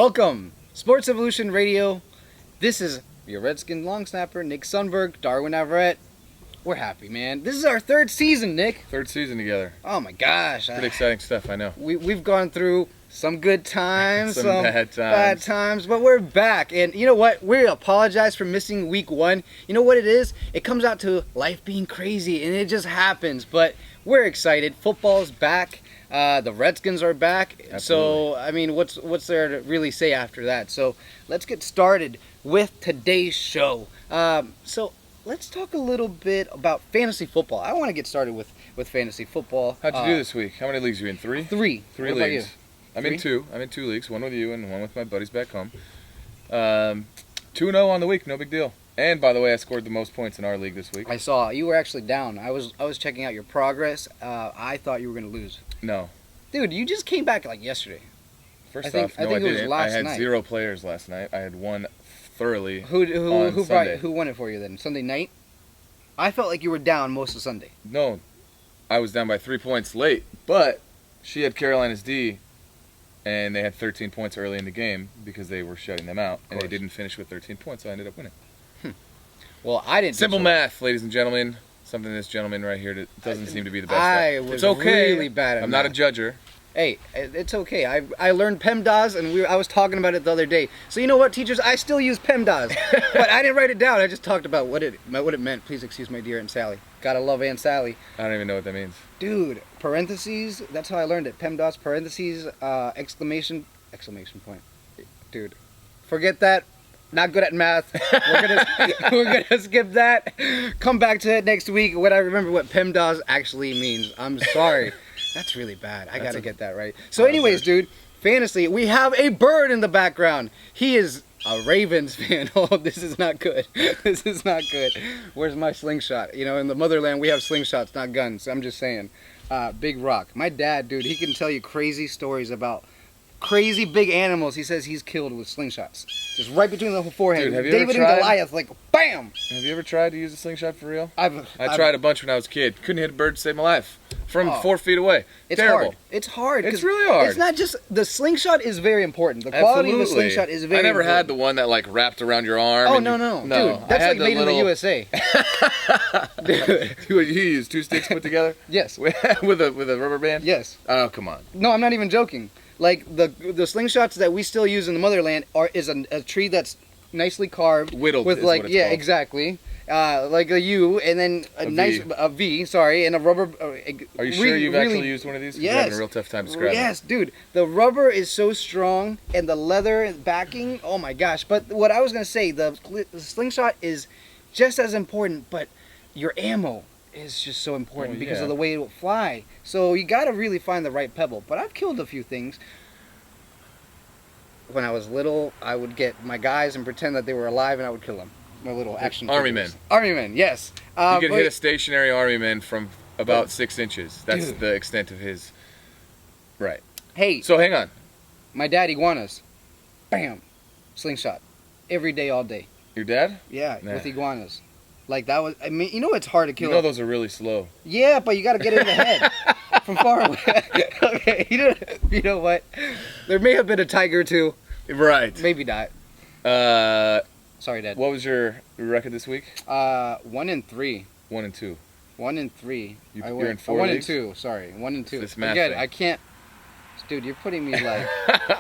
Welcome, Sports Evolution Radio. This is your Redskins long snapper, Nick Sundberg, Darwin Navarrete. We're happy, man. This is our third season, Nick. Third season together. Oh my gosh. Pretty exciting stuff, I know. We've gone through some good times, some bad times, but we're back. And you know what? We apologize for missing week one. You know what it is? It comes out to life being crazy, and it just happens. But we're excited. Football's back. The Redskins are back. Absolutely. So, I mean, what's there to really say after that? So, let's get started with today's show. So, let's talk a little bit about fantasy football. I want to get started with fantasy football. How'd you do this week? How many leagues are you in? Three? Three. Three What about leagues. you? I'm Three? in two. I'm in two leagues. One with you and one with my buddies back home. 2-0 on the week. No big deal. And by the way, I scored the most points in our league this week. I saw you were actually down. I was checking out your progress. I thought you were going to lose. No. Dude, you just came back like yesterday. First I think off, no, it I was didn't. last I had night. 0 players last night. I had one thoroughly Who on Sunday. who won it for you then? Sunday night? I felt like you were down most of Sunday. No, I was down by 3 points late, but she had Carolina's D, and they had 13 points early in the game because they were shutting them out, and they didn't finish with 13 points, so I ended up winning. Well, I didn't. Simple math, ladies and gentlemen. Something this gentleman right here doesn't seem to be the best I at. was It's okay. really bad at I'm not a math. judger. Hey, it's okay. I learned PEMDAS, and I was talking about it the other day. So you know what, teachers? I still use PEMDAS, but I didn't write it down. I just talked about what it meant. Please excuse my dear Aunt Sally. Gotta love Aunt Sally. I don't even know what that means. Dude, parentheses. That's how I learned it. PEMDAS, parentheses, exclamation point. Dude, forget that. Not good at math. We're gonna skip that. Come back to it next week when I remember what PEMDAS actually means. I'm sorry. That's really bad. I gotta get that right. So anyways, dude, fantasy, we have a bird in the background. He is a Ravens fan. Oh, this is not good. This is not good. Where's my slingshot? You know, in the motherland, we have slingshots, not guns. I'm just saying. Big Rock. My dad, dude, he can tell you crazy stories about crazy big animals. He says he's killed with slingshots. Just right between the forehead. Dude, have you David ever tried? and Goliath, like, bam! Have you ever tried to use a slingshot for real? I tried a bunch when I was a kid. Couldn't hit a bird to save my life. From 4 feet away. It's Terrible. hard. It's hard. It's 'cause really hard. It's not just the slingshot is very important. The quality of the slingshot is very. I never had important. the one that like wrapped around your arm. Oh and no, you, dude, that's I had like made in the USA. Dude, you use 2 sticks put together Yes. with a rubber band. Yes. Oh come on. No, I'm not even joking. Like the slingshots that we still use in the motherland is a tree that's nicely carved, Whittled with is like what it's called. exactly. Like a U, and then a V, sorry, and a rubber. Are you sure you've actually used one of these? 'Cause Yes. You're having a real tough time describing Yes, dude. The rubber is so strong, and the leather backing. Oh my gosh! But what I was gonna say, the slingshot is just as important, but your ammo is just so important because of the way it will fly. So you gotta really find the right pebble. But I've killed a few things. When I was little, I would get my guys and pretend that they were alive, and I would kill them. My little action Army figures. men. Army men, yes. You could hit a stationary army man from about 6 inches. That's Dude. the extent of his. Right. Hey, So hang on. my dad iguanas. Bam. Slingshot. Every day, all day. Your dad? Yeah, Nah. with iguanas. Like that was, I mean, you know it's hard to kill. You know those are really slow. Yeah, but you got to get it in the head from far away. Okay, you know what? There may have been a tiger too. Right. Maybe not. Sorry, Dad. What was your record this week? 1-3. 1 and 2. 1-3. You're in 4 1 leagues? and 2. Sorry, 1 and 2. This math Again, thing. I can't. Dude, you're putting me like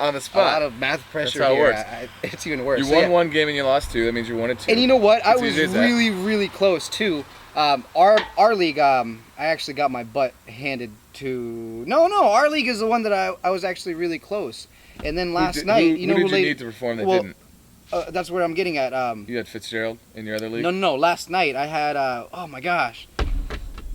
On the a spot. lot of math pressure That's how it here. works. It's even worse. You So, won yeah. 1 game and you lost 2. That means you're 1 and 2. And you know what? I It's was easy as that. really close too. Our league, I actually got my butt handed to. No, our league is the one that I was actually really close. And then last night, you know who who did you laid- need to perform that well, didn't? that's where I'm getting at. You had Fitzgerald in your other league? No. Last night I had. Oh my gosh,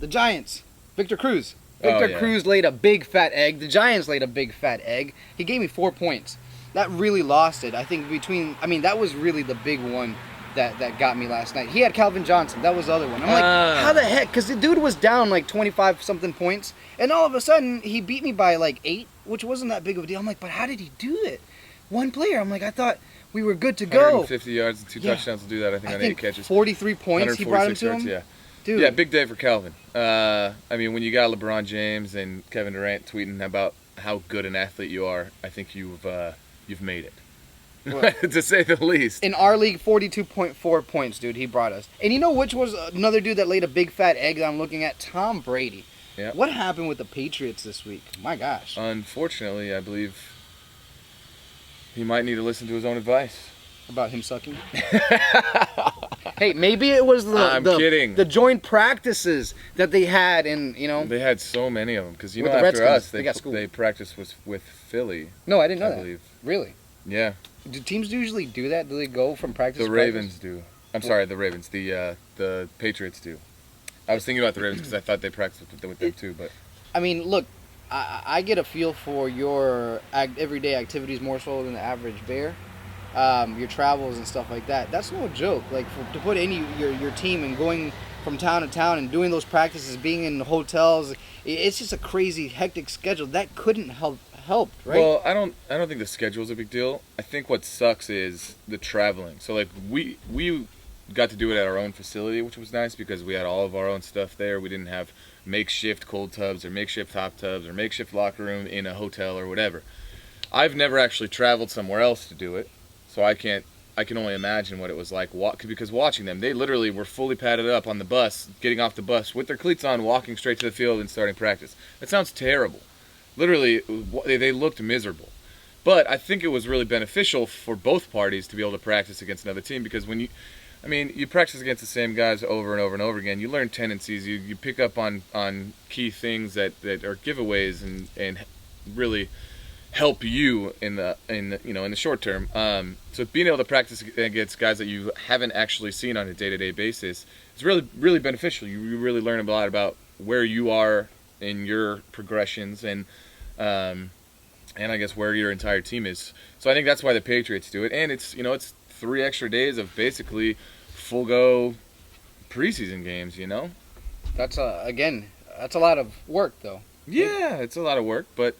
the Giants. Victor Cruz. Victor yeah. Cruz laid a big fat egg. The Giants laid a big fat egg. He gave me 4 points. That really lost it. I think that was really the big one that got me last night. He had Calvin Johnson. That was the other one. I'm like, how the heck? Because the dude was down like 25 something points, and all of a sudden he beat me by like 8, which wasn't that big of a deal. I'm like, but how did he do it? One player. I'm like, I thought we were good to go. 150 yards and 2 touchdowns will do that, I think, on 8 catches. 43 points he brought him to 146 him. yards, Dude. Yeah, big day for Calvin. I mean, when you got LeBron James and Kevin Durant tweeting about how good an athlete you are, I think you've made it. Well, to say the least. in our league, 42.4 points, dude. He brought us. And you know which was another dude that laid a big fat egg that I'm looking at? Tom Brady. Yeah. What happened with the Patriots this week? My gosh. Unfortunately, I believe he might need to listen to his own advice. About him sucking? Hey, maybe it was the joint practices that they had, and they had so many of them because With know the after Redskins, us they practiced with Philly. No, I didn't know I that. believe. Really? Yeah. Do teams usually do that? Do they go from practice The to Ravens practice? do. I'm sorry, the Ravens. The Patriots do. I was thinking about the Ravens because I thought they practiced with them too, but I mean, look, I get a feel for your everyday activities more so than the average bear. Your travels and stuff like that. That's no joke. Like to put your team and going from town to town and doing those practices, being in hotels, it's just a crazy hectic schedule. That couldn't help, right? Well, I don't think the schedule's a big deal. I think what sucks is the traveling. So like we got to do it at our own facility, which was nice because we had all of our own stuff there. We didn't have makeshift cold tubs or makeshift hot tubs or makeshift locker room in a hotel or whatever. I've never actually traveled somewhere else to do it, so I can only imagine what it was like because watching them, they literally were fully padded up on the bus, getting off the bus with their cleats on, walking straight to the field and starting practice. That sounds terrible. Literally, they looked miserable. But I think it was really beneficial for both parties to be able to practice against another team because when you practice against the same guys over and over and over again, you learn tendencies, you pick up on key things that are giveaways and really help you in the short term. So being able to practice against guys that you haven't actually seen on a day-to-day basis is really, really beneficial. You really learn a lot about where you are in your progressions and I guess where your entire team is. So I think that's why the Patriots do it, and it's 3 extra days of basically full go preseason games. That's a lot of work though. Yeah, it's a lot of work, but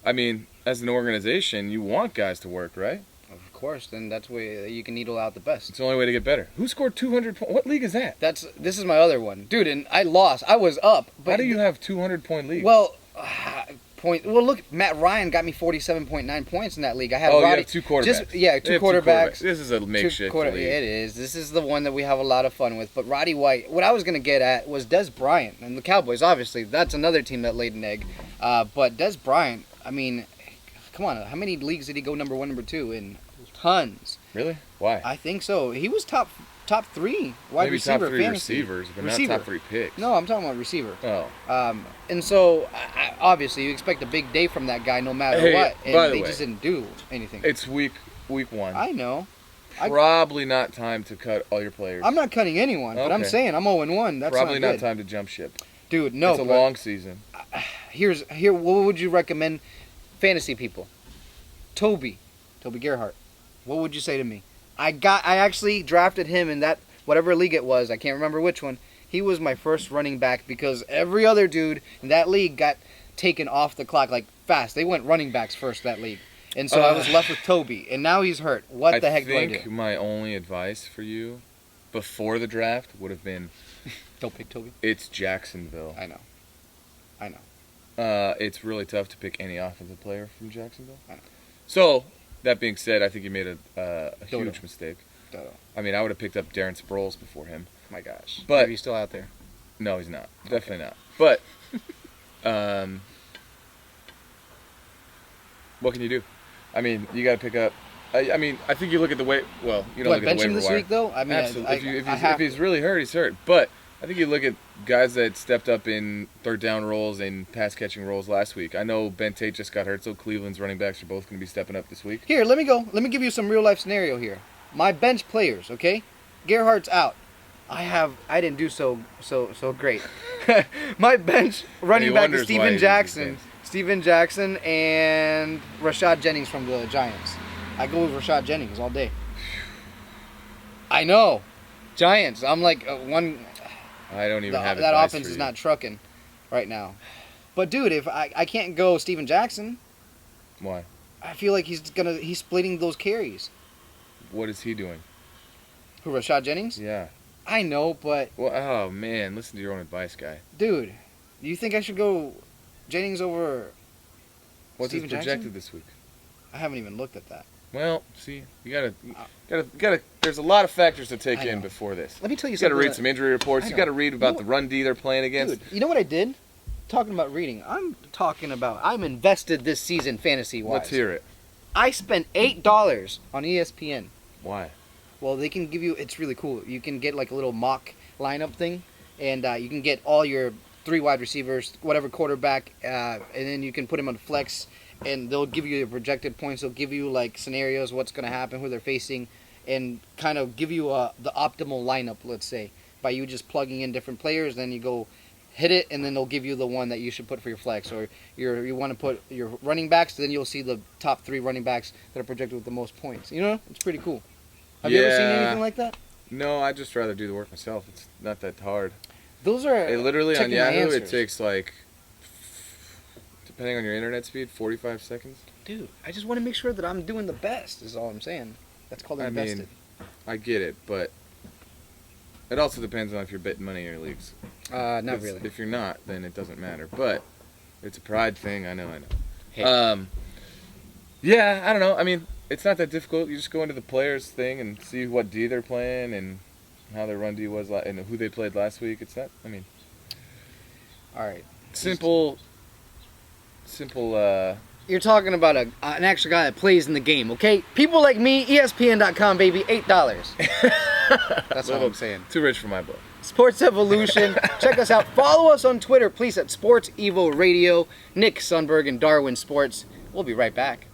I mean, as an organization, you want guys to work, right? Of course, then that's where you can needle out the best. It's the only way to get better. Who scored 200 points? What league is that? This is my other one, dude. And I lost. I was up. But how do you have 200-point league? Well, look, Matt Ryan got me 47.9 points in that league. I had you have two quarterbacks. Two quarterbacks. This is a makeshift league. It is. This is the one that we have a lot of fun with. But Roddy White, what I was going to get at was Des Bryant and the Cowboys. Obviously, that's another team that laid an egg. But Des Bryant, I mean, come on. How many leagues did he go number 1, number 2 in? Tons. Really? Why? I think so. He was top 3 wide Maybe receiver. top 3 fantasy. receivers, but not top 3 picks. No, I'm talking about receiver. Oh. And so, obviously, you expect a big day from that guy no matter what. And by the they way, just didn't do anything. It's week 1. I know. Probably not time to cut all your players. I'm not cutting anyone, but I'm saying I'm 0-1. That's probably not not good. time to jump ship. Dude, no. It's a long season. Here. What would you recommend, fantasy people? Toby Gerhart. What would you say to me? I actually drafted him in that whatever league it was. I can't remember which one. He was my first running back because every other dude in that league got taken off the clock like fast. They went running backs first that league. And so I was left with Toby, and now he's hurt. What the heck do I do? I think my only advice for you before the draft would have been don't pick Toby. It's Jacksonville. I know. It's really tough to pick any offensive player from Jacksonville. I know. So, that being said, I think you made a huge mistake. Dodo. I mean, I would have picked up Darren Sproles before him. My gosh. But maybe he's still out there. No, he's not. Definitely not. But what can you do? I mean, you got to pick up. I mean, I think you look at the way. Well, you don't look at the waiver bench him this week though? I mean, absolutely. If he's really hurt, he's hurt. But I think you look at guys that stepped up in third down roles and pass catching roles last week. I know Ben Tate just got hurt, so Cleveland's running backs are both going to be stepping up this week. Here, let me go. Let me give you some real life scenario here. My bench players, okay? Gerhardt's out. I didn't do so great. My bench running back is Steven Jackson and Rashad Jennings from the Giants. I go with Rashad Jennings all day. I know. Giants. I'm like one. I don't even have that offense is not trucking right now. But dude, if I can't go Steven Jackson. Why? I feel like he's splitting those carries. What is he doing? Who, Rashad Jennings? Yeah. I know, but... Well, oh, man. Listen to your own advice, guy. Dude, do you think I should go Jennings over What's Steven his projected Jackson? this week? I haven't even looked at that. Well, see, you gotta. There's a lot of factors to take I in know. before this. Let me tell you You gotta something. read some injury reports. I You know. gotta read about You the know- run D they're playing against. Dude, you know what I did? Talking about reading, I'm invested this season fantasy-wise. Let's hear it. I spent $8 on ESPN. Why? Well, they can give you, it's really cool. You can get like a little mock lineup thing, and you can get all your 3 wide receivers, whatever quarterback, and then you can put them on flex, and they'll give you your projected points. They'll give you like scenarios, what's going to happen, who they're facing, and kind of give you the optimal lineup, let's say, by you just plugging in different players. Then you go hit it, and then they'll give you the one that you should put for your flex. Or you want to put your running backs, then you'll see the top 3 running backs that are projected with the most points. You know, it's pretty cool. Have you ever seen anything like that? No, I'd just rather do the work myself. It's not that hard. Those are It literally on checking my Yahoo, it answers. takes like, depending on your internet speed, 45 seconds. Dude, I just want to make sure that I'm doing the best. Is all I'm saying. That's called I invested. mean, I get it, but it also depends on if you're betting money in your leagues. Not If- really. If you're not, then it doesn't matter. But it's a pride thing. I know. Hey. Yeah, I don't know. I mean, it's not that difficult. You just go into the players thing and see what D they're playing and how their run D was and who they played last week. It's not. I mean, All right. simple. You're talking about an actual guy that plays in the game, okay? People like me, ESPN.com, baby, $8. That's all I'm saying. Too rich for my book. Sports Evolution. Check us out. Follow us on Twitter, please, at Sports Evo Radio. Nick Sundberg and Darwin Sports. We'll be right back.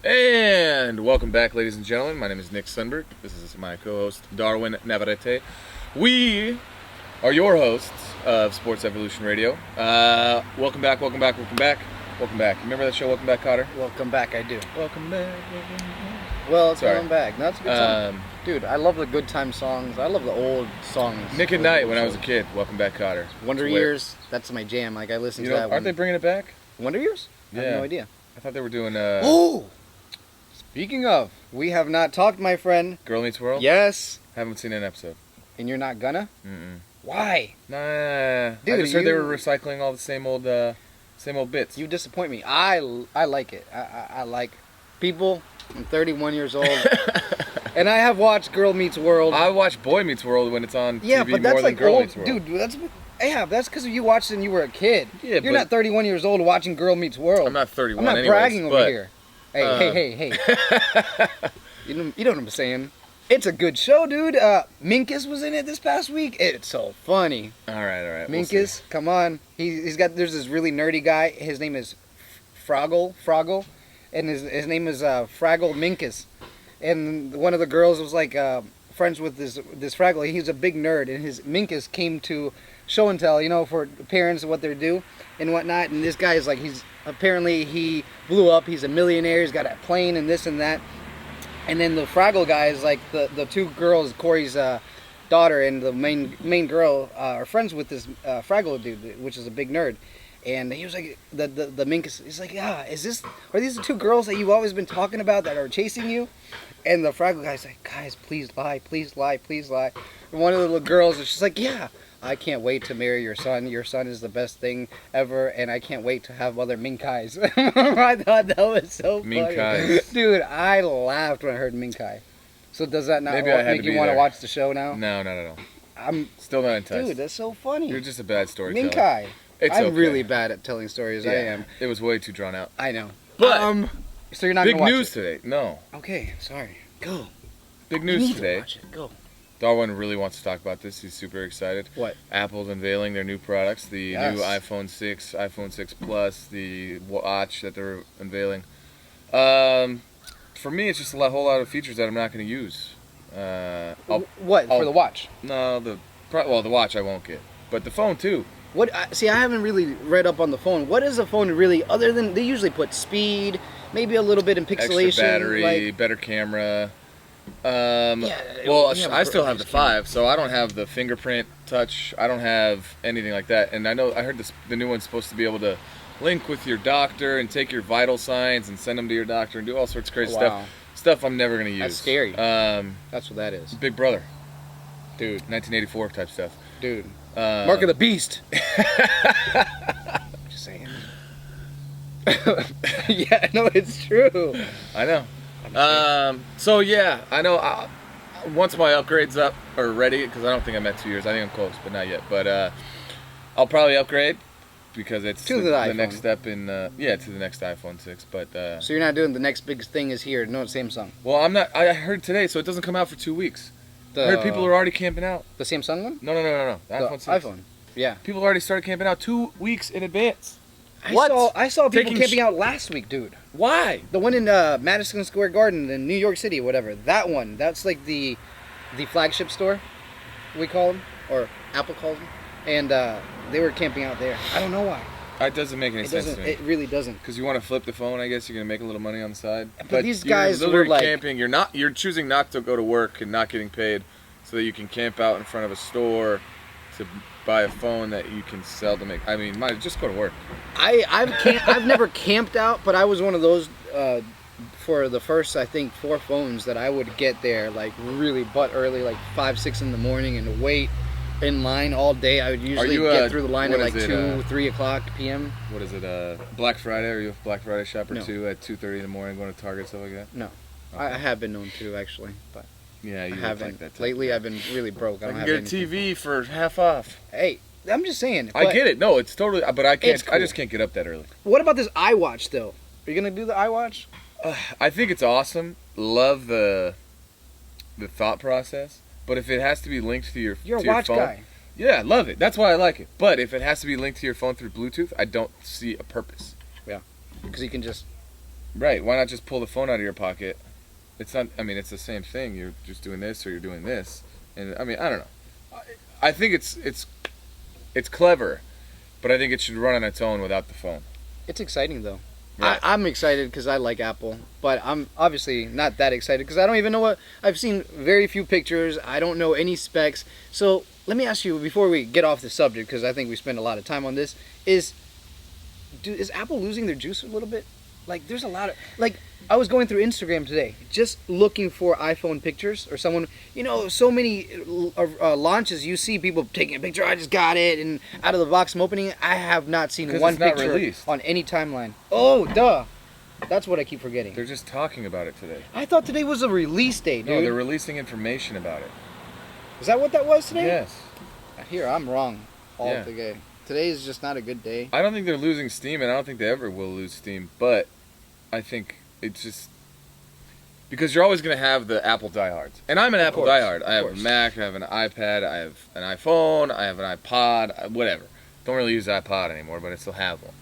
And welcome back, ladies and gentlemen. My name is Nick Sundberg. This is my co-host, Darwin Navarrete. We are your hosts of Sports Evolution Radio. Welcome back. Remember that show, Welcome Back, Cotter? Welcome back, I do. Welcome back. Well, Sorry. welcome back. No, that's a good song. Dude, I love the good time songs. I love the old songs. Nick at Night when I was a kid. Welcome Back, Cotter. Wonder Swear. Years, that's my jam. Like, I listen You to know, that aren't they bringing it back? Wonder Years? I Yeah. have no idea. I thought they were doing Oh! Speaking of, we have not talked, my friend. Girl Meets World. Yes. Haven't seen an episode. And you're not gonna? Mm-mm. Why? Nah. Dude, I just heard they you- were recycling all the same old bits. You disappoint me. I like it. I like people. I'm 31 years old. And I have watched Girl Meets World. I watch Boy Meets World when it's on Yeah, TV but that's more than like Girl old. Meets World. Dude, that's because you watched it when you were a kid. Yeah, You're but- not 31 years old watching Girl Meets World. I'm not 31 I'm not anyways, bragging over but- here. Hey. You know what I'm saying? It's a good show, dude. Minkus was in it this past week. It's so funny. All right. we'll Minkus, see. come on. There's this really nerdy guy. His name is Froggle, and his name is Fraggle Minkus. And one of the girls was like friends with this Fraggle. He's a big nerd, and his Minkus came to show and tell, for parents what they do and whatnot. And this guy is like, he blew up. He's a millionaire. He's got a plane and this and that. And then the Fraggle guy is like the 2 girls, Corey's daughter and the main girl are friends with this Fraggle dude, which is a big nerd. And he was like, the Minkus, he's like, are these the 2 girls that you've always been talking about that are chasing you? And the Fraggle guy's like, guys, please lie. And one of the little girls is just like, yeah, I can't wait to marry your son. Your son is the best thing ever, and I can't wait to have other Minkais. I thought that was so funny. Minkais. Dude, I laughed when I heard Minkai. So does that not Maybe I had make to you be want to there. watch the show now? No, not at all. I'm Still not enticed. Dude, that's so funny. You're just a bad storyteller. Minkai. It's I'm okay. really bad at telling stories. I Yeah, am. It was way too drawn out. I know. But so you're not big gonna watch news it? today. No. Okay, sorry. Go. Big You news need today. to watch it. Go. Darwin really wants to talk about this. He's super excited. What? Apple's unveiling their new products, the Yes. new iPhone 6, iPhone 6 Plus, the watch that they're unveiling. For me, it's just a whole lot of features that I'm not going to use. What for the watch? No, the watch I won't get, but the phone too. See, I haven't really read up on the phone. What is a phone really, other than they usually put speed, maybe a little bit in pixelation, Extra battery, like, better camera. Yeah, Well, you have I a still have the nice camera. 5, so I don't have the fingerprint touch. I don't have anything like that. And I heard the new one's supposed to be able to link with your doctor and take your vital signs and send them to your doctor and do all sorts of crazy Wow. stuff I'm never gonna use. That's scary. That's what that is, Big Brother, dude. 1984 type stuff. Dude, Mark of the Beast. Just saying. Yeah, no, it's true. I know. So yeah, I know. Once my upgrade's up or ready, because I don't think I'm at 2 years. I think I'm close, but not yet. But I'll probably upgrade because it's To the the next iPhone. step in to the next iPhone 6. But So you're not doing the next big thing is here. No, Samsung. well, I'm not. I heard today, so it doesn't come out for 2 weeks. The, I heard people are already camping out. the Samsung one. No. The iPhone 6. iPhone. Yeah. People already started camping out 2 weeks in advance. I saw people Taking camping out last week, dude. Why? The one in Madison Square Garden in New York City, whatever. That one. That's like the flagship store, we call them, or Apple calls them. And they were camping out there. I don't know why. It doesn't make any It sense doesn't. to me. It really doesn't. Because you want to flip the phone, I guess you're gonna make a little money on the side. But these you're guys were literally like- camping. You're choosing not to go to work and not getting paid, so that you can camp out in front of a store to buy a phone that you can sell to make. I mean, just go to work. I've never camped out, but I was one of those for the first, I think, 4 phones that I would get there like really butt early, like 5, 6 in the morning, and wait in line all day. I would usually get through the line at what like is it, 2, 3 o'clock p.m. What is it? Black Friday? Are you a Black Friday shopper No. too? At 2:30 in the morning, going to Target, stuff like that. No, Okay. I have been known to actually, but Yeah, you I look haven't. like that. type Lately, of I've been really broke. I guy. I don't can have get a anything. TV for half off. Hey, I'm just saying. I but get it. No, it's totally. But I can't. It's I cool. just can't get up that early. What about this iWatch though? Are you gonna do the iWatch? I think it's awesome. Love the thought process. But if it has to be linked to your You're a to your watch phone, guy. yeah, love it. That's why I like it. But if it has to be linked to your phone through Bluetooth, I don't see a purpose. Because you can just. Right? Why not just pull the phone out of your pocket? It's not. I mean, it's the same thing. You're just doing this or you're doing this. And I mean, I don't know. I think it's clever, but I think it should run on its own without the phone. It's exciting though. Right. I'm excited because I like Apple, but I'm obviously not that excited because I don't even know what. I've seen very few pictures. I don't know any specs. So let me ask you before we get off the subject, because I think we spend a lot of time on this. Is Apple losing their juice a little bit? Like, there's a lot of like. I was going through Instagram today, just looking for iPhone pictures or someone. You know, so many launches. You see people taking a picture. I just got it, and out of the box, I'm opening it. I have not seen 'Cause one it's not picture released. on any timeline. Oh, duh. That's what I keep forgetting. They're just talking about it today. I thought today was a release day, dude. No, they're releasing information about it. Is that what that was today? Yes. Here, I'm wrong all Yeah. the day. Today is just not a good day. I don't think they're losing steam, and I don't think they ever will lose steam. But I think it's just because you're always going to have the Apple diehards, and I'm an Apple course, diehard. I of have a course. Mac, I have an iPad, I have an iPhone, I have an iPod, whatever. Don't really use iPod anymore, but I still have one.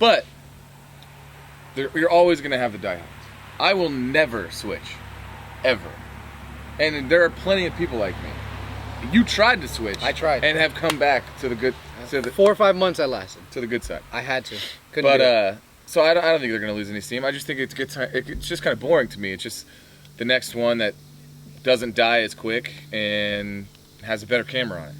But you're always going to have the diehards. I will never switch, ever. And there are plenty of people like me. You tried to switch. I tried. and have come back to the good to the 4 or 5 months I lasted. to the good side. I had to. Couldn't do But it. so I don't think they're gonna lose any steam. I just think it's just kind of boring to me. It's just the next one that doesn't die as quick and has a better camera on it.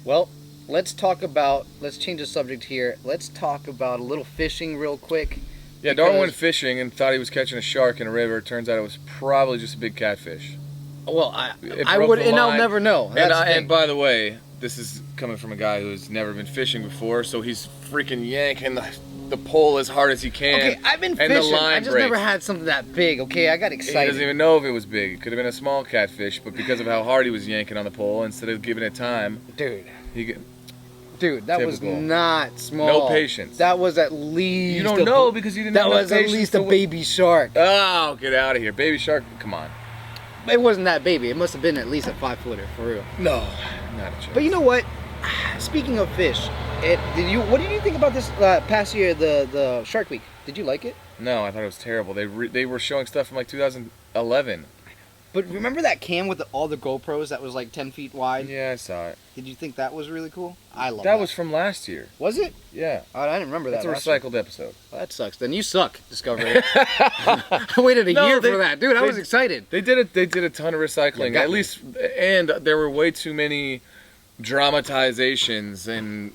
Well, let's change the subject here. Let's talk about a little fishing real quick. Yeah, Darwin went Because- fishing and thought he was catching a shark in a river. Turns out it was probably just a big catfish. Well, It I broke would, the and I'll line. never know. That's the thing. And by the way, this is coming from a guy who's never been fishing before, so he's freaking yanking the pole as hard as he can. Okay, I've been and the fishing. I line just never breaks. had something that big. Okay, I got He excited. doesn't even know if it was big. It could have been a small catfish, but because of how hard he was yanking on the pole, instead of giving it time, Dude, he that was Typical. not small. No patience. That was at least. You don't know because you didn't That have enough was at patience least to a baby shark. Oh, get out of here. Baby shark, come on. It wasn't that baby. It must have been at least a 5-footer for real. No, not a chance. But you know what? Speaking of fish, what did you think about this past year, the Shark Week? Did you like it? No, I thought it was terrible. They were showing stuff from like 2011. But remember that cam with all the GoPros that was like 10 feet wide? Yeah, I saw it. Did you think that was really cool? I love That was from last year. Was it? Yeah. Oh, I didn't remember that. That's a recycled episode. Well, that sucks. Then you suck, Discovery. I waited a year for that. Dude, I was excited. They did a ton of recycling. got At me. least, and there were way too many dramatizations and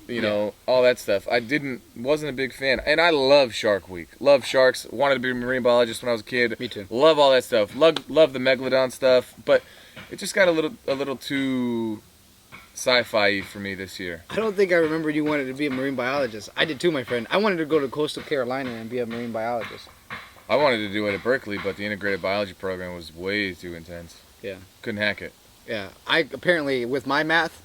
all that stuff. Wasn't a big fan. And I love Shark Week. Love sharks. Wanted to be a marine biologist when I was a kid. Me too. Love all that stuff. Love the megalodon stuff. But it just got a little too sci-fi for me this year. I don't think I remembered you wanted to be a marine biologist. I did too, my friend. I wanted to go to coastal Carolina and be a marine biologist. I wanted to do it at Berkeley, but the integrated biology program was way too intense. Yeah. Couldn't hack it. Yeah. I apparently, with my math,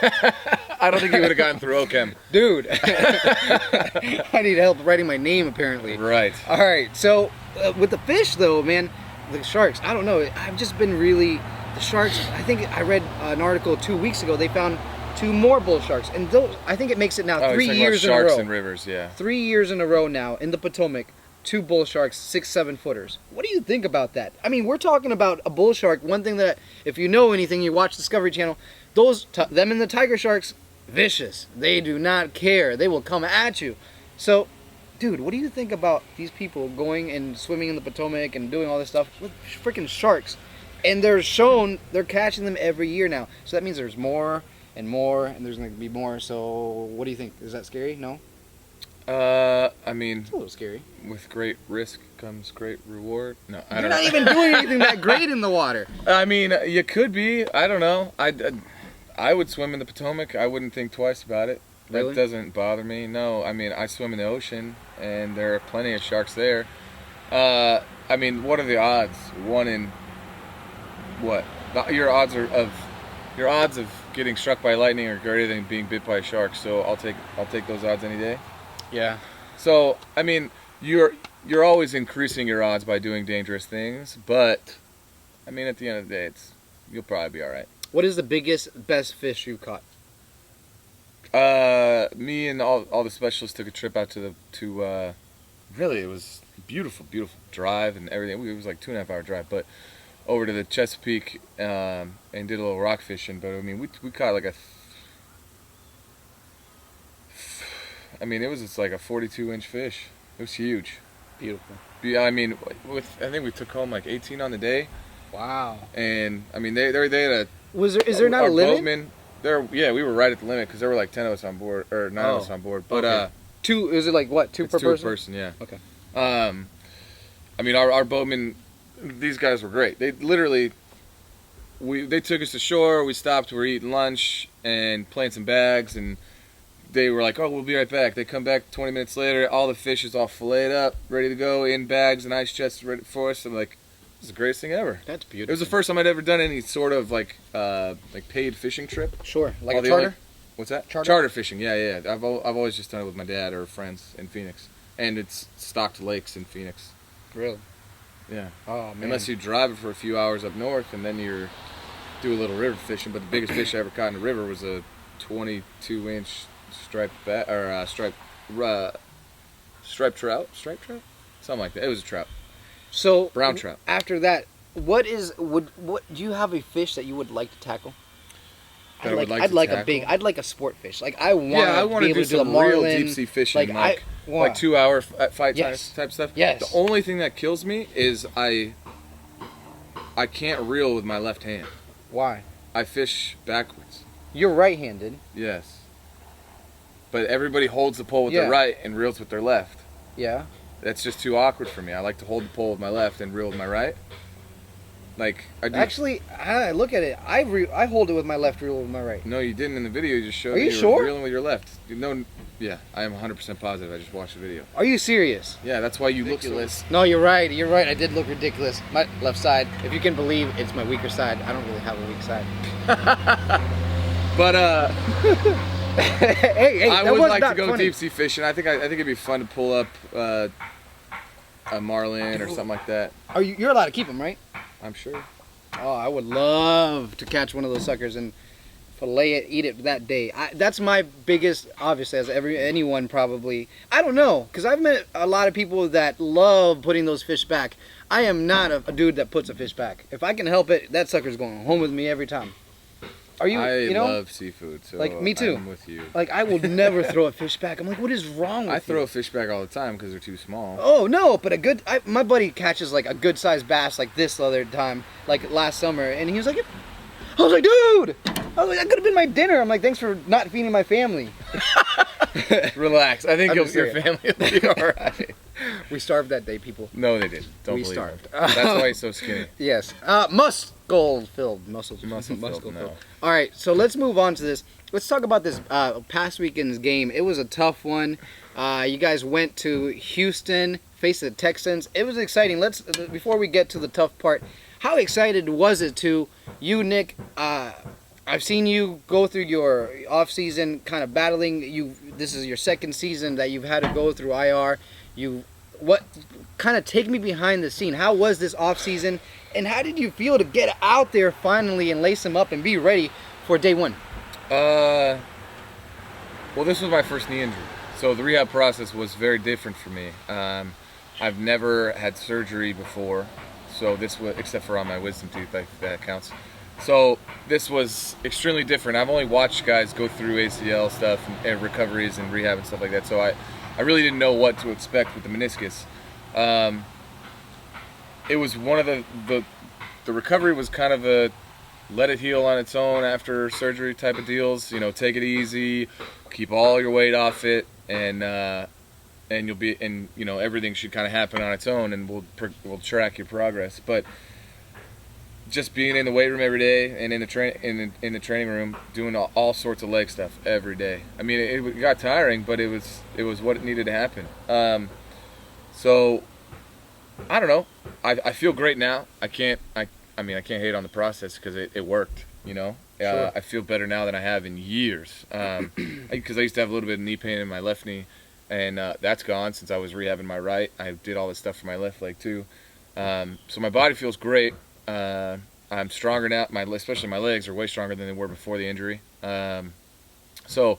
I don't think you would have gotten through OChem. dude, I need help writing my name apparently. Right. All right. So with the fish though, man, the sharks, I don't know. I've just been really, the sharks, I think I read an article 2 weeks ago, they found 2 more bull sharks. And those, I think it makes it now 3 years in a row. Sharks and rivers, yeah. 3 years in a row now in the Potomac. 2 bull sharks, 6-7 footers. What do you think about that? I mean, we're talking about a bull shark. One thing that, if you know anything, you watch Discovery Channel, them and the tiger sharks, vicious. They do not care. They will come at you. So, dude, what do you think about these people going and swimming in the Potomac and doing all this stuff with freaking sharks? And they're catching them every year now. So that means there's more and more, and there's going to be more. So, what do you think? Is that scary? No? I mean, It's a little scary. with great risk comes great reward. No, I You're don't not know. even doing anything that great in the water. I mean, you could be. I don't know. I would swim in the Potomac. I wouldn't think twice about it. Really? That doesn't bother me. No, I mean, I swim in the ocean, and there are plenty of sharks there. I mean, what are the odds? 1 in what? Your odds of getting struck by lightning are greater than being bit by a shark. So I'll take those odds any day. Yeah. So I mean, you're always increasing your odds by doing dangerous things, but I mean, at the end of the day, you'll probably be all right. What is the best fish you caught? Me and all the specialists took a trip out to really, it was beautiful drive and everything. It was like 2.5 hour drive, but over to the Chesapeake and did a little rock fishing. But I mean, we caught like it was just like a 42-inch fish. It was huge. Beautiful. Yeah, I mean, I think we took home like 18 on the day. Wow. And I mean, they had a. Is there not a limit? Boatman, we were right at the limit because there were like 10 of us on board or 9 of us on board. But okay. 2 is it like what? 2 per two person? Per person, yeah. Okay. I mean, our boatmen, these guys were great. They literally, they took us to shore. We stopped. We were eating lunch and playing some bags, and they were like, "Oh, we'll be right back." They come back 20 minutes later. All the fish is all filleted up, ready to go in bags and ice chests ready for us. I'm like, "This is the greatest thing ever." That's beautiful. It was the first time I'd ever done any sort of like paid fishing trip. Sure, like All a the charter. only- What's that? Charter fishing. Yeah. I've always just done it with my dad or friends in Phoenix, and it's stocked lakes in Phoenix. Really? Yeah. Oh man. Unless you drive it for a few hours up north, and then you do a little river fishing. But the biggest fish I ever caught in the river was a 22-inch striped trout, something like that. It was a trout. So Brown trout. After that, what do you have a fish that you would like to tackle? That I would like I'd to like tackle? a big. I'd like a sport fish. Like I want. Yeah, I want to do the some marlin, real deep sea fishing, like 2 hour fight Yes. type stuff. Yes. The only thing that kills me is I can't reel with my left hand. Why? I fish backwards. You're right-handed. Yes. But everybody holds the pole with Yeah. their right and reels with their left. Yeah. That's just too awkward for me. I like to hold the pole with my left and reel with my right. Like I do. Actually, I look at it. I hold it with my left, reel with my right. No, you didn't in the video. You just showed Are me you you sure? were reeling with your left. Yeah, I am 100% positive. I just watched the video. Are you serious? Yeah, that's why you look so. Ridiculous. No, you're right. You're right. I did look ridiculous. My left side. If you can believe, it's my weaker side. I don't really have a weak side. But hey, I that would was like not to go funny. deep sea fishing. I think it'd be fun to pull up a marlin or something like that. You're allowed to keep them, right? I'm sure. Oh, I would love to catch one of those suckers and fillet it, eat it that day. That's my biggest, obviously, as anyone probably. I don't know, because I've met a lot of people that love putting those fish back. I am not a dude that puts a fish back. If I can help it, that sucker's going home with me every time. Are you? I you know, love seafood, so like me too. I'm with you. Like I will never throw a fish back. I'm like, what is wrong with I throw you? a fish back all the time because they're too small. Oh no, but my buddy catches like a good sized bass like this the other time, like last summer, and he was like, I was like, dude, that could have been my dinner. I'm like, thanks for not feeding my family. Relax. I think I'm your just kidding. family will be all right. We starved that day, people. No, they didn't. Don't We believe starved. it. That's why he's so skinny. Yes. Muscle filled. All right, so let's move on to this. Let's talk about this past weekend's game. It was a tough one. You guys went to Houston, face the Texans. It was exciting. Before we get to the tough part, how excited was it to you, Nick? I've seen you go through your off-season kind of battling. This is your second season that you've had to go through IR. What kind of take me behind the scene? How was this off-season, and how did you feel to get out there finally and lace them up and be ready for day one? Well, this was my first knee injury, so the rehab process was very different for me. I've never had surgery before, so this was, except for on my wisdom tooth, if that counts. So this was extremely different. I've only watched guys go through ACL stuff and recoveries and rehab and stuff like that, so I really didn't know what to expect with the meniscus. It was one of the recovery was kind of a let it heal on its own after surgery type of deals. You know, take it easy, keep all your weight off it, and you'll be, and you know, everything should kind of happen on its own, and we'll track your progress. But just being in the weight room every day and in the training room doing all sorts of leg stuff every day. I mean, it got tiring, but it was what needed to happen. So I don't know. I feel great now. I can't hate on the process because it worked. You know, Sure. I feel better now than I have in years. Because I used to have a little bit of knee pain in my left knee, and that's gone since I was rehabbing my right. I did all this stuff for my left leg too. So my body feels great. I'm stronger now. Especially my legs are way stronger than they were before the injury. So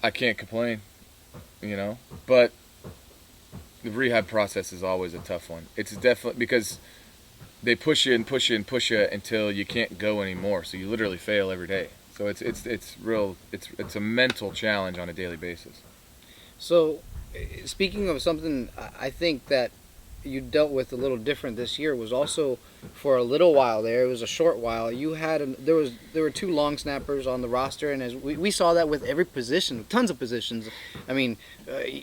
I can't complain, you know. But the rehab process is always a tough one. It's definitely because they push you and push you and push you until you can't go anymore. So you literally fail every day. So it's a mental challenge on a daily basis. So, speaking of something, I think that you dealt with a little different this year was also for a little while there. It was a short while. You had there were two long snappers on the roster, and as we saw that with every position, tons of positions. I mean,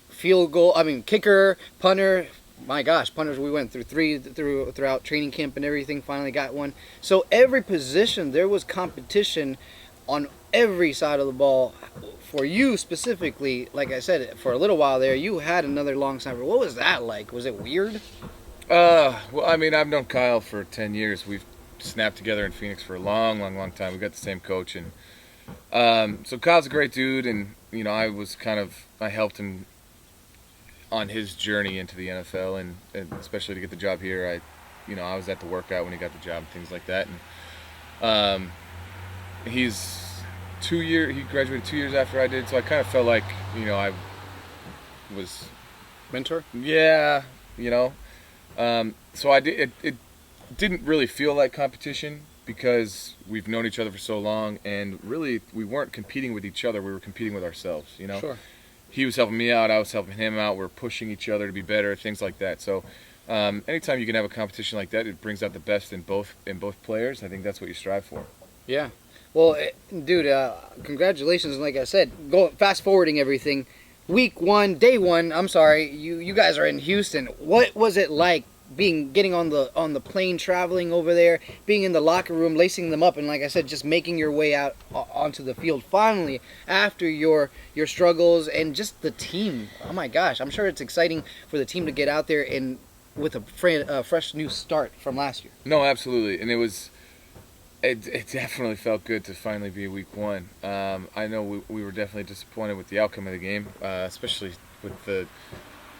field goal. I mean, kicker, punter. My gosh, punters. We went through three throughout training camp and everything. Finally got one. So every position there was competition on every side of the ball. For you specifically, like I said, for a little while there, you had another long snapper. What was that like? Was it weird? Well, I mean, I've known Kyle for 10 years. We've snapped together in Phoenix for a long, long, long time. We got the same coach, and so Kyle's a great dude. And you know, I helped him on his journey into the NFL, and especially to get the job here. I was at the workout when he got the job and things like that. And he graduated 2 years after I did, so I kind of felt like, you know, I was Mentor? Yeah, you know. So it didn't really feel like competition because we've known each other for so long, and really we weren't competing with each other, we were competing with ourselves, you know. Sure. He was helping me out, I was helping him out, we were pushing each other to be better, things like that. So anytime you can have a competition like that, it brings out the best in both players. I think that's what you strive for. Yeah. Well, dude, congratulations. And like I said, fast forwarding everything. Week 1, day 1. I'm sorry, you guys are in Houston. What was it like getting on the plane, traveling over there, being in the locker room, lacing them up, and like I said, just making your way out onto the field finally after your struggles and just the team? Oh my gosh, I'm sure it's exciting for the team to get out there and with a fresh new start from last year. No, absolutely, and it definitely felt good to finally be week 1. I know we were definitely disappointed with the outcome of the game, especially with the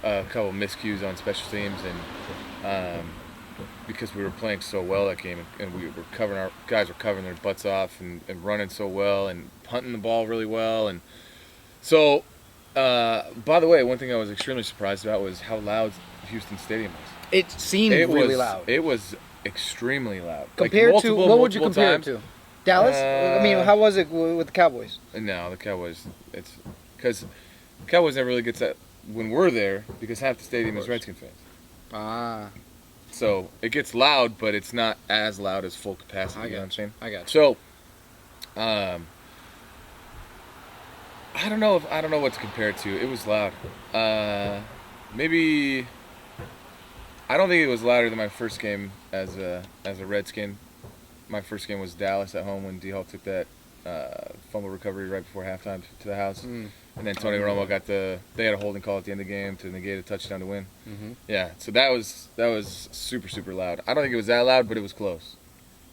couple miscues on special teams, and because we were playing so well that game, and we were our guys were covering their butts off and running so well and punting the ball really well. And so, by the way, one thing I was extremely surprised about was how loud Houston Stadium was. It seemed really loud. It was extremely loud. Compared like to what would you multiple compare times. it to? Dallas? I mean, how was it with the Cowboys? No, the Cowboys. It's because Cowboys never really gets that when we're there because half the stadium is Redskins fans. Ah, So it gets loud, but it's not as loud as full capacity. You know what I'm saying? I got you. So, I don't know what to compare it to. It was loud. Maybe. I don't think it was louder than my first game as a Redskin. My first game was Dallas at home when D-Hall took that fumble recovery right before halftime to the house. Mm. And then Tony Romo they had a holding call at the end of the game to negate a touchdown to win. Mm-hmm. Yeah, so that was super, super loud. I don't think it was that loud, but it was close.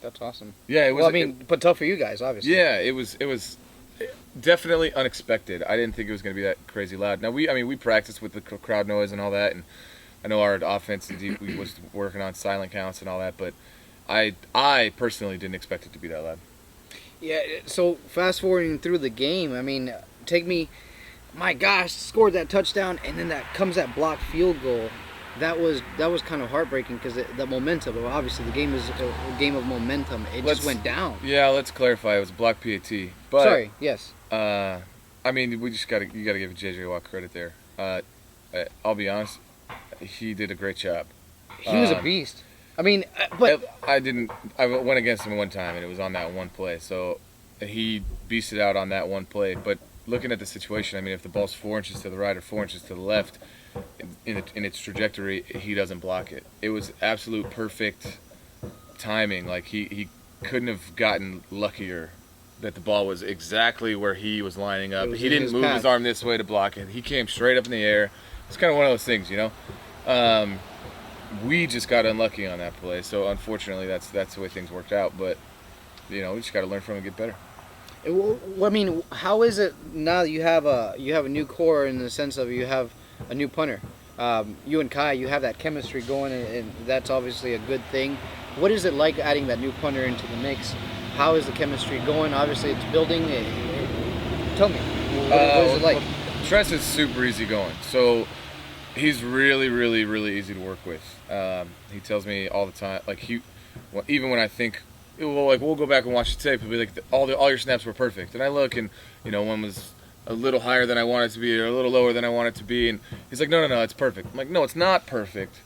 That's awesome. Yeah, it was. Well, I mean, but tough for you guys, obviously. Yeah, it was definitely unexpected. I didn't think it was going to be that crazy loud. Now we practiced with the crowd noise and all that, and I know our offense we was working on silent counts and all that, but I personally didn't expect it to be that loud. Yeah. So fast forwarding through the game, I mean, my gosh, scored that touchdown, and then that blocked field goal. That was kind of heartbreaking because the momentum. Obviously, the game is a game of momentum. It just went down. Yeah, let's clarify. It was a block PAT. But, sorry. Yes. I mean, you gotta give JJ Watt credit there. I'll be honest, he did a great job. He was a beast. I mean, but I went against him one time, and it was on that one play. So he beasted out on that one play. But looking at the situation, I mean, if the ball's 4 inches to the right or 4 inches to the left, in its trajectory, he doesn't block it. It was absolute perfect timing. Like he couldn't have gotten luckier that the ball was exactly where he was lining up. He didn't move his arm this way to block it. He came straight up in the air. It's kind of one of those things, you know. We just got unlucky on that play, so unfortunately that's the way things worked out. But you know, we just got to learn from it and get better. Well, I mean, how is it now that you have a new core in the sense of you have a new punter? You and Kai, you have that chemistry going, and that's obviously a good thing. What is it like adding that new punter into the mix? How is the chemistry going? Obviously, it's building. Tell me, what is it like? Tress is super easy going, so he's really, really, really easy to work with. He tells me all the time, like even when I think, we'll go back and watch the tape, he'll be like, all your snaps were perfect, and I look, and you know, one was a little higher than I want it to be, or a little lower than I want it to be, and he's like, no, it's perfect. I'm like, no, it's not perfect.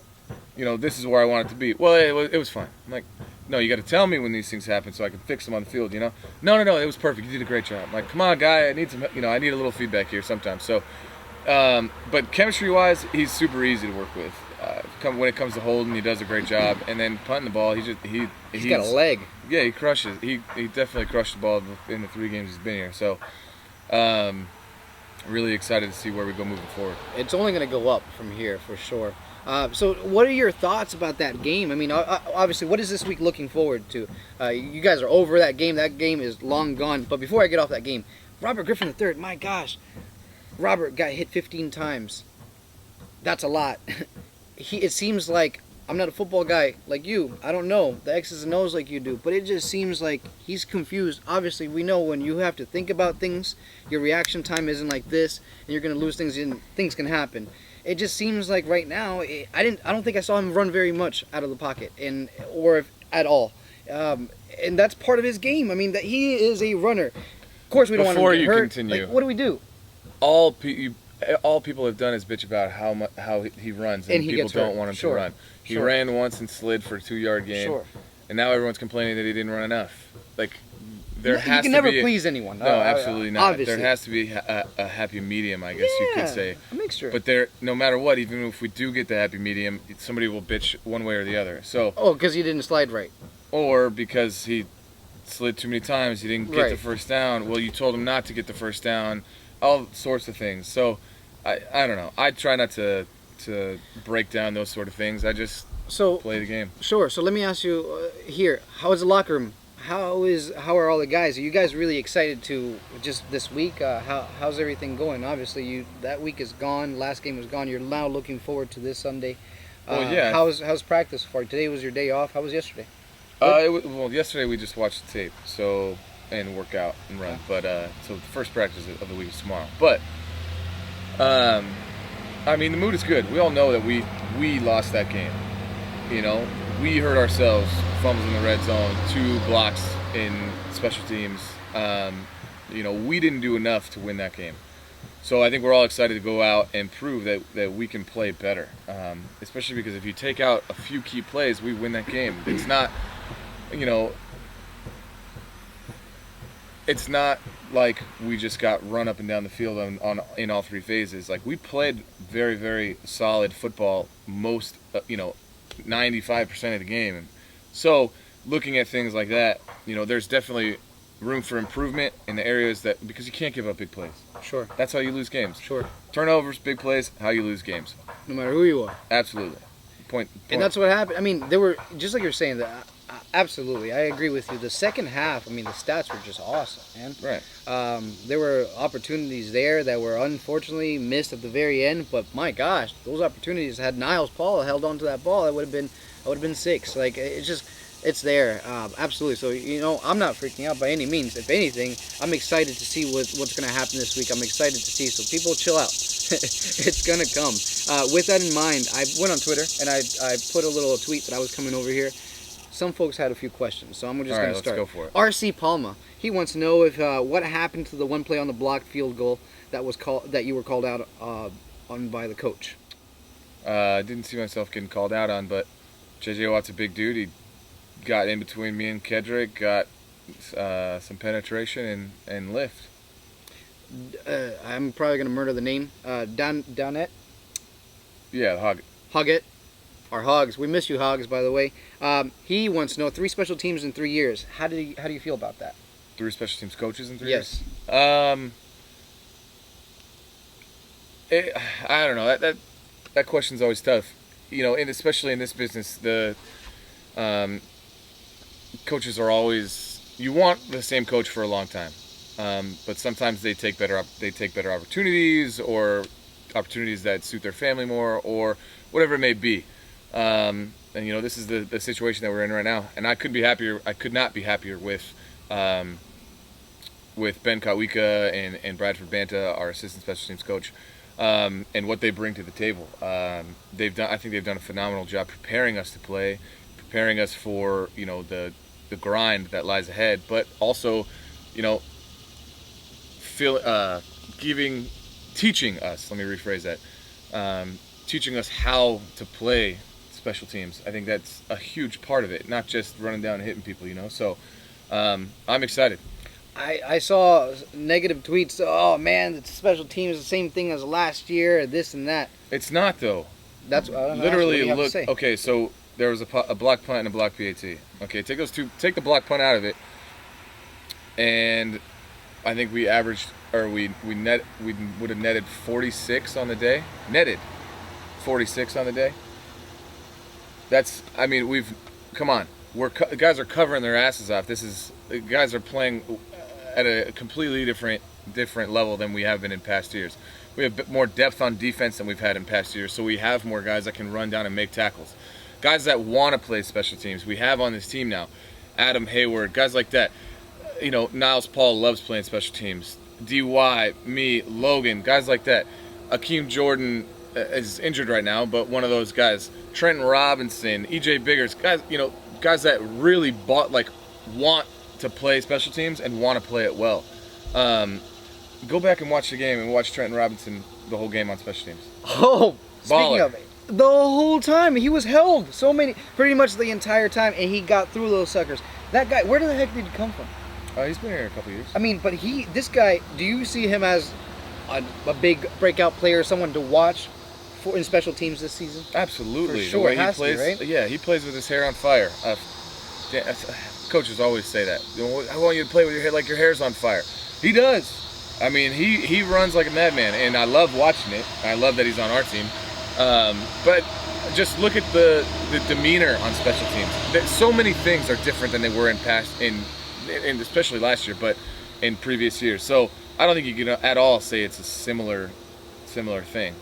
You know, this is where I want it to be. Well, it was fine. I'm like, no, you got to tell me when these things happen so I can fix them on the field. You know, no, it was perfect. You did a great job. I'm like, come on, guy, I need a little feedback here sometimes. So, but chemistry-wise, he's super easy to work with. When it comes to holding, he does a great job, and then punting the ball, he's got a leg. Yeah, he crushes. He definitely crushed the ball in the 3 games he's been here. So, really excited to see where we go moving forward. It's only going to go up from here for sure. So what are your thoughts about that game? I mean, obviously, what is this week looking forward to? You guys are over that game. That game is long gone. But before I get off that game, Robert Griffin III, my gosh. Robert got hit 15 times. That's a lot. It seems like, I'm not a football guy like you. I don't know the X's and O's like you do. But it just seems like he's confused. Obviously, we know when you have to think about things, your reaction time isn't like this, and you're going to lose things, and things can happen. It just seems like right now, I don't think I saw him run very much out of the pocket, or if at all. And that's part of his game. I mean, that he is a runner. Of course, we don't want him to get hurt. Before you continue, like, what do we do? All people have done is bitch about how he runs, and people don't want him to run. He ran once and slid for a 2-yard gain, and now everyone's complaining that he didn't run enough. Like, you can never please anyone. No, absolutely not. Obviously. There has to be a happy medium, I guess you could say. A mixture. But no matter what, even if we do get the happy medium, somebody will bitch one way or the other. So. Oh, because he didn't slide right. Or because he slid too many times, he didn't get the first down. Well, you told him not to get the first down. All sorts of things. So, I don't know. I try not to break down those sort of things. I just play the game. Sure. So let me ask you here: how is the locker room? How are all the guys? Are you guys really excited to just this week? How's everything going? Obviously, that week is gone. Last game was gone. You're now looking forward to this Sunday. Well, yeah. How's practice for you? Today was your day off. How was yesterday? Yesterday we just watched the tape, and work out and run. But so the first practice of the week is tomorrow. But I mean, the mood is good. We all know that we lost that game. You know, we hurt ourselves. Fumbles in the red zone, 2 blocks in special teams. You know, we didn't do enough to win that game. So I think we're all excited to go out and prove that we can play better. Especially because if you take out a few key plays, we win that game. It's not, you know, it's not like we just got run up and down the field in all 3 phases. Like, we played very, very solid football most, 95% of the game. So looking at things like that, you know, there's definitely room for improvement in the areas that, because you can't give up big plays. Sure. That's how you lose games. Sure. Turnovers, big plays, how you lose games. No matter who you are. Absolutely. Point. And that's what happened. I mean, there were, just like you're saying, that absolutely, I agree with you. The second half, I mean, the stats were just awesome, man. Right. There were opportunities there that were unfortunately missed at the very end, but my gosh, those opportunities, had Niles Paul held on to that ball, I would have been 6. Like, it's there, absolutely. So, I'm not freaking out by any means. If anything, I'm excited to see what's going to happen this week. I'm excited to see. So people, chill out. It's going to come. With that in mind, I went on Twitter and I put a little tweet that I was coming over here. Some folks had a few questions, so I'm just going to start. Let's go for it. RC Palma, he wants to know if what happened to the one play on the blocked field goal that you were called out on by the coach. I didn't see myself getting called out on, but JJ Watt's a big dude. He got in between me and Kedrick, got some penetration and lift. I'm probably going to murder the name. Downette? Yeah, Hoggett. Our Hogs. We miss you, Hogs, by the way. He wants to know 3 special teams in 3 years. How do you feel about that? 3 special teams coaches in 3 years? Yes. I don't know. That question's always tough. And especially in this business, the coaches are always, you want the same coach for a long time, but sometimes they take better opportunities, or opportunities that suit their family more, or whatever it may be. And this is the situation that we're in right now, and I could not be happier with Ben Kawika and Bradford Banta, our assistant special teams coach, and what they bring to the table. I think they've done a phenomenal job preparing us to play, preparing us for the grind that lies ahead, but also teaching us. Let me rephrase that. Teaching us how to play special teams. I think that's a huge part of it, not just running down and hitting people. So I'm excited. I saw negative tweets. Oh man, the special teams the same thing as last year, this and that. It's not though. That's literally what look. Okay, so there was a block punt and a block PAT. Okay, take the block punt out of it, and I think we averaged, or we would have netted 46 on the day. Netted 46 on the day. Come on. Guys are covering their asses off. Guys are playing at a completely different level than we have been in past years. We have more depth on defense than we've had in past years, so we have more guys that can run down and make tackles. Guys that want to play special teams, we have on this team now. Adam Hayward, guys like that. Niles Paul loves playing special teams. DY, me, Logan, guys like that. Akeem Jordan is injured right now, but one of those guys. Trenton Robinson, EJ Biggers, guys that really want to play special teams and want to play it well. Go back and watch the game and watch Trenton Robinson the whole game on special teams. Oh, speaking of it, the whole time he was held pretty much the entire time, and he got through those suckers. That guy, where the heck did he come from? He's been here a couple years. I mean, but this guy, do you see him as a big breakout player, someone to watch in special teams this season? Absolutely. For sure, the way has he plays, to, right? Yeah, he plays with his hair on fire. Coaches always say that. I want you to play with your hair like your hair's on fire. He does. I mean, he runs like a madman, and I love watching it. I love that he's on our team. But just look at the demeanor on special teams. So many things are different than they were in especially last year, but in previous years. So I don't think you can at all say it's a similar thing.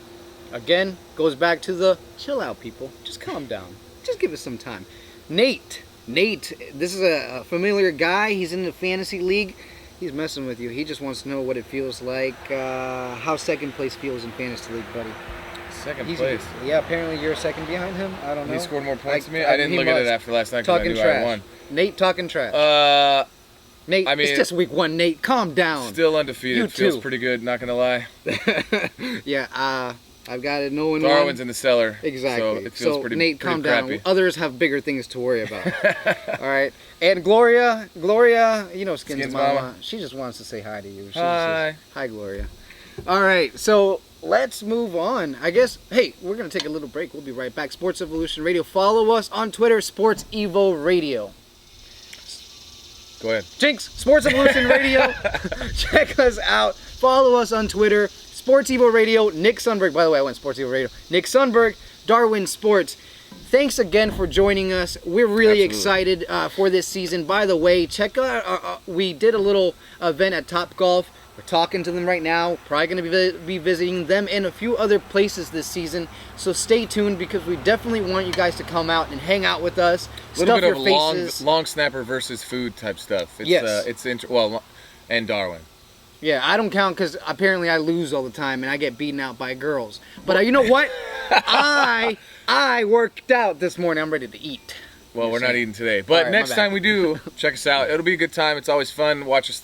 Again, goes back to the chill out, people. Just calm down. Just give us some time. Nate, this is a familiar guy. He's in the fantasy league. He's messing with you. He just wants to know what it feels like, how second place feels in fantasy league, buddy. Second place? Yeah, apparently you're second behind him. I don't know. He scored more points than me? I didn't look at it after last night because I knew I won. Nate talking trash. Nate, it's just week 1, Nate. Calm down. Still undefeated. Feels pretty good, not going to lie. Yeah, I've got it. No one. Darwin's in the cellar. Exactly. So it feels pretty Nate, pretty calm crappy. down. Others have bigger things to worry about. All right. And Gloria, Skins' mama. She just wants to say hi to you. Hi. Hi, Gloria. All right. So let's move on. I guess, hey, we're going to take a little break. We'll be right back. Sports Evolution Radio. Follow us on Twitter, Sports Evo Radio. Go ahead. Jinx, Sports Evolution Radio. Check us out. Follow us on Twitter. Sports Evo Radio. Nick Sundberg. By the way, I went Sports Evo Radio. Nick Sundberg, Darwin Sports. Thanks again for joining us. We're really excited for this season. By the way, check out, we did a little event at Top Golf. We're talking to them right now. Probably going to be visiting them and a few other places this season. So stay tuned because we definitely want you guys to come out and hang out with us. A little Stuff bit your of faces. long snapper versus food type stuff. It's, Yes. And Darwin. Yeah, I don't count because apparently I lose all the time and I get beaten out by girls. But you know what? I worked out this morning. I'm ready to eat. Well, we're not eating today, but Alright, next my bad. time we do, check us out. It'll be a good time. It's always fun. Watch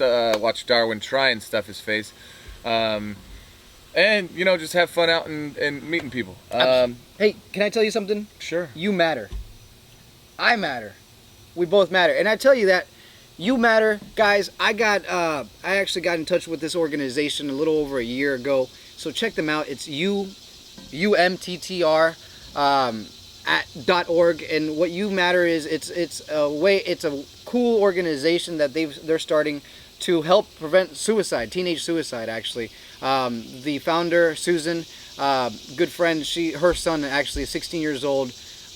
Darwin try and stuff his face, and just have fun out and meeting people. Hey, can I tell you something? Sure. You matter. I matter. We both matter. And I tell you that you matter, guys. I actually got in touch with this organization a little over a year ago. So check them out. It's UMTTR .org, and what You Matter is it's a cool organization that they're starting to help prevent suicide, teenage suicide actually. The founder, Susan, good friend, her son actually is 16 years old,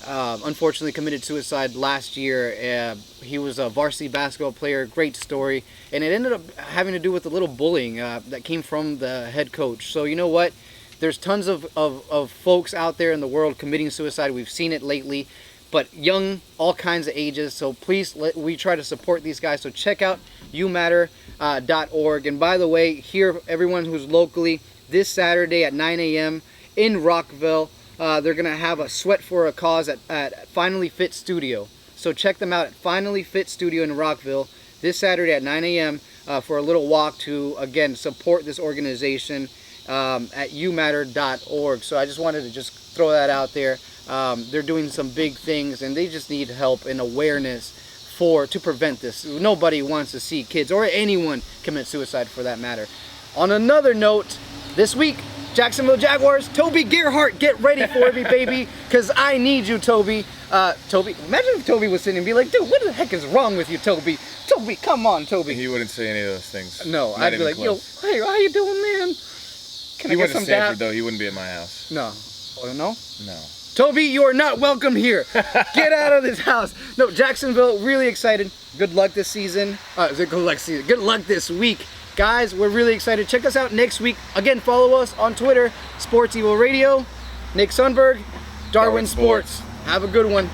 unfortunately committed suicide last year. He was a varsity basketball player, great story, and it ended up having to do with a little bullying that came from the head coach. So you know what? There's tons of folks out there in the world committing suicide. We've seen it lately, but young, all kinds of ages. So please, we try to support these guys. So check out youmatter.org. And by the way, here, everyone who's locally, this Saturday at 9 a.m. in Rockville, they're going to have a Sweat for a Cause at Finally Fit Studio. So check them out at Finally Fit Studio in Rockville this Saturday at 9 a.m. For a little walk to, again, support this organization. At youmatter.org. So I just wanted to just throw that out there. They're doing some big things and they just need help and awareness to prevent this. Nobody wants to see kids or anyone commit suicide for that matter. On another note, this week, Jacksonville Jaguars, Toby Gerhart, get ready for me, baby, because I need you, Toby. Toby, imagine if Toby was sitting and be like, dude, what the heck is wrong with you, Toby? Toby, come on, Toby. He wouldn't say any of those things. No, Not I'd be even like, close. yo, hey, how you doing, man? Can He I went get to some Stanford, dab? though. He wouldn't be at my house. No. Oh, no? No. Toby, you are not welcome here. Get out of this house. No, Jacksonville, really excited. Good luck this season. Good luck this week. Guys, we're really excited. Check us out next week. Again, follow us on Twitter, Sports Evo Radio, Nick Sundberg, Darwin Sports. Have a good one.